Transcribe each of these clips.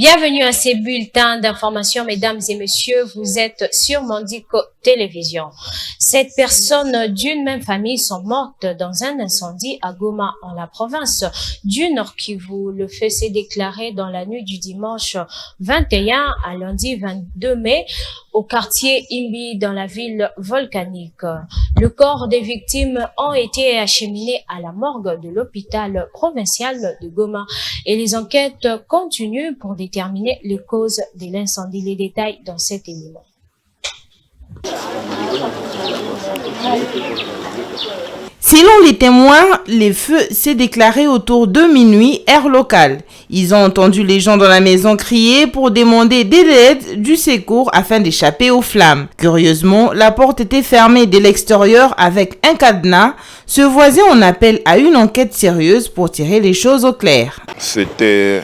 Bienvenue à ces bulletins d'information, mesdames et messieurs. Vous êtes sur Mondico Télévision. 7 personnes d'une même famille sont mortes dans un incendie à Goma, en la province du Nord Kivu. Le feu s'est déclaré dans la nuit du dimanche 21 à lundi 22 mai au quartier Imbi dans la ville volcanique. Le corps des victimes ont été acheminés à la morgue de l'hôpital provincial de Goma et les enquêtes continuent pour déterminer les causes de l'incendie. Les détails dans cet élément. Selon les témoins, le feu s'est déclaré autour de minuit, heure locale. Ils ont entendu les gens dans la maison crier pour demander de l'aide du secours afin d'échapper aux flammes. Curieusement, la porte était fermée de l'extérieur avec un cadenas. Ce voisin en appelle à une enquête sérieuse pour tirer les choses au clair. C'était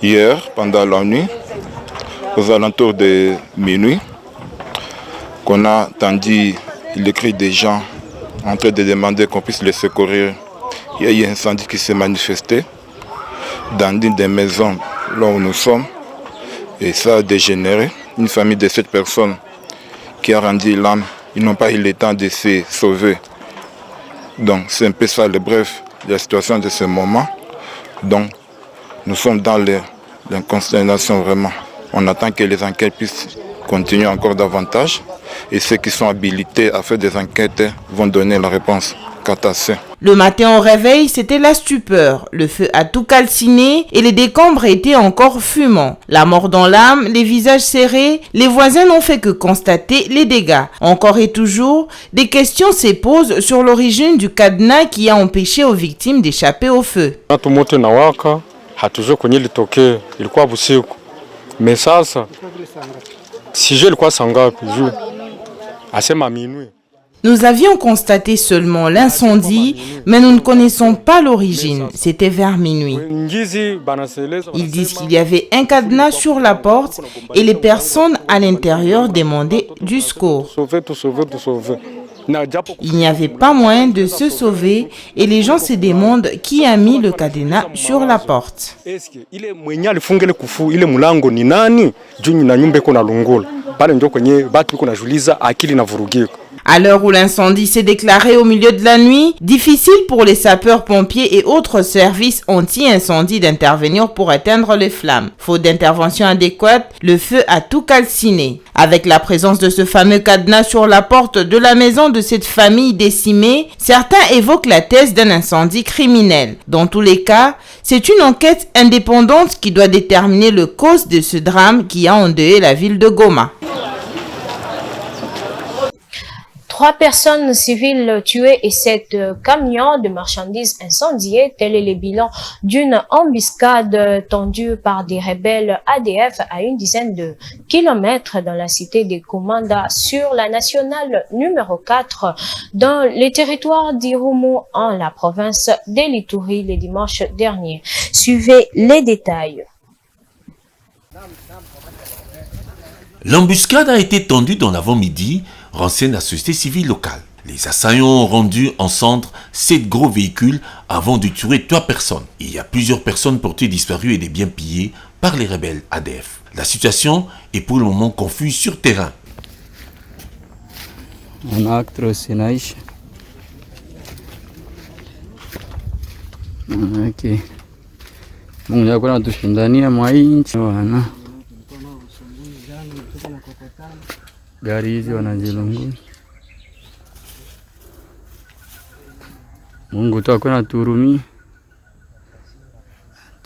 hier, pendant la nuit, aux alentours de minuit, qu'on a entendu les cris des gens en train de demander qu'on puisse les secourir. Il y a eu un incendie qui s'est manifesté dans une des maisons là où nous sommes et ça a dégénéré. Une famille de 7 personnes qui a rendu l'âme, ils n'ont pas eu le temps de se sauver. Donc c'est un peu ça le bref de la situation de ce moment. Donc nous sommes dans l'inconsternation vraiment. On attend que les enquêtes puissent continuer encore davantage et ceux qui sont habilités à faire des enquêtes vont donner la réponse quant à ça. Le matin au réveil, c'était la stupeur. Le feu a tout calciné et les décombres étaient encore fumants. La mort dans l'âme, les visages serrés, les voisins n'ont fait que constater les dégâts. Encore et toujours, des questions se posent sur l'origine du cadenas qui a empêché aux victimes d'échapper au feu. Mais sasa sijui ilikuwa saa ngapi juu asema minuit. Nous avions constaté seulement l'incendie, mais nous ne connaissons pas l'origine. C'était vers minuit. Ils disent qu'il y avait un cadenas sur la porte et les personnes à l'intérieur demandaient du secours. Il n'y avait pas moyen de se sauver et les gens se demandent qui a mis le cadenas sur la porte. À l'heure où l'incendie s'est déclaré au milieu de la nuit, difficile pour les sapeurs-pompiers et autres services anti-incendie d'intervenir pour éteindre les flammes. Faute d'intervention adéquate, le feu a tout calciné. Avec la présence de ce fameux cadenas sur la porte de la maison de cette famille décimée, certains évoquent la thèse d'un incendie criminel. Dans tous les cas, c'est une enquête indépendante qui doit déterminer le cause de ce drame qui a endeuillé la ville de Goma. 3 personnes civiles tuées et 7 camions de marchandises incendiés. Tel est le bilan d'une embuscade tendue par des rebelles ADF à une dizaine de kilomètres dans la cité de Komanda sur la nationale numéro 4 dans les territoires d'Irumu en la province d'Elituri le dimanche dernier. Suivez les détails. L'embuscade a été tendue dans l'avant-midi, renseigne la société civile locale. Les assaillants ont rendu en centre 7 gros véhicules avant de tuer 3 personnes. Il y a plusieurs personnes portées disparues et des biens pillés par les rebelles ADF. La situation est pour le moment confuse sur terrain. Gari hizi wanajilungu. Mungu tu akona turumi.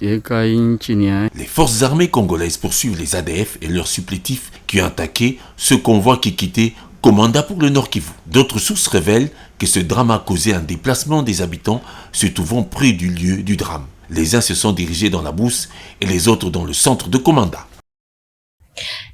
Les forces armées congolaises poursuivent les ADF et leurs supplétifs qui ont attaqué ce convoi qui quittait Komanda pour le Nord Kivu. D'autres sources révèlent que ce drame a causé un déplacement des habitants se trouvant près du lieu du drame. Les uns se sont dirigés dans la brousse et les autres dans le centre de Komanda.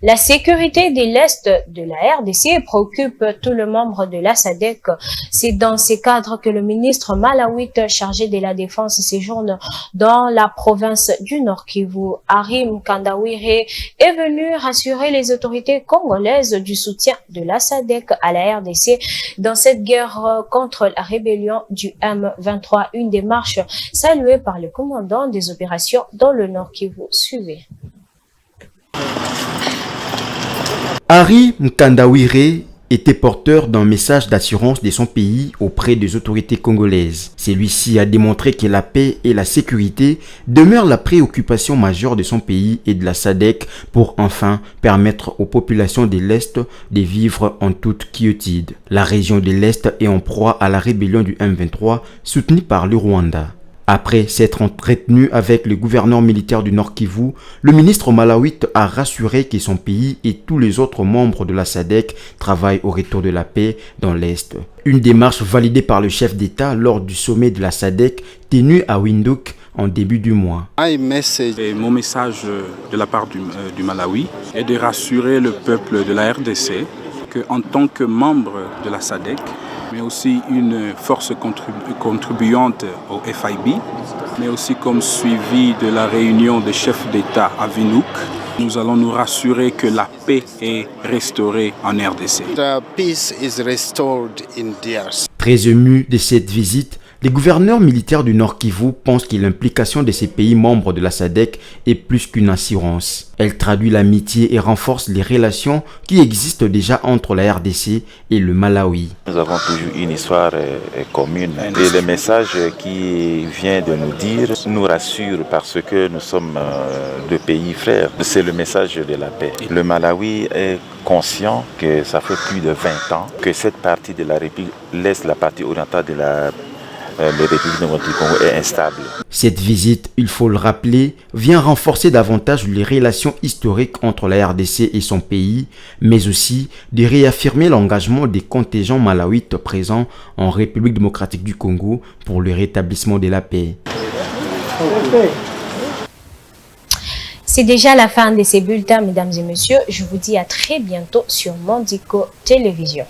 La sécurité de l'Est de la RDC préoccupe tous les membres de la SADC. C'est dans ces cadres que le ministre malawite chargé de la Défense séjourne dans la province du Nord Kivu. Harim Kandawire est venu rassurer les autorités congolaises du soutien de la SADC à la RDC dans cette guerre contre la rébellion du M23. Une démarche saluée par le commandant des opérations dans le Nord Kivu. Suivez. Hari Mkandawire était porteur d'un message d'assurance de son pays auprès des autorités congolaises. Celui-ci a démontré que la paix et la sécurité demeurent la préoccupation majeure de son pays et de la SADC pour enfin permettre aux populations de l'Est de vivre en toute quiétude. La région de l'Est est en proie à la rébellion du M23 soutenue par le Rwanda. Après s'être entretenu avec le gouverneur militaire du Nord Kivu, le ministre malawite a rassuré que son pays et tous les autres membres de la SADC travaillent au retour de la paix dans l'Est. Une démarche validée par le chef d'État lors du sommet de la SADC tenu à Windhoek en début du mois. Mon message de la part du Malawi est de rassurer le peuple de la RDC qu'en tant que membre de la SADC, mais aussi une force contribuante au FIB, mais aussi comme suivi de la réunion des chefs d'État à Windhoek, nous allons nous rassurer que la paix est restaurée en RDC. Très ému de cette visite, les gouverneurs militaires du Nord Kivu pensent que l'implication de ces pays membres de la SADC est plus qu'une assurance. Elle traduit l'amitié et renforce les relations qui existent déjà entre la RDC et le Malawi. Nous avons toujours une histoire commune et le message qui vient de nous dire nous rassure parce que nous sommes deux pays frères. C'est le message de la paix. Le Malawi est conscient que ça fait plus de 20 ans que cette partie de la République laisse la partie orientale de la République démocratique du Congo est instable. Cette visite, il faut le rappeler, vient renforcer davantage les relations historiques entre la RDC et son pays, mais aussi de réaffirmer l'engagement des contingents malawites présents en République démocratique du Congo pour le rétablissement de la paix. C'est déjà la fin de ces bulletins, mesdames et messieurs. Je vous dis à très bientôt sur Mondico Télévision.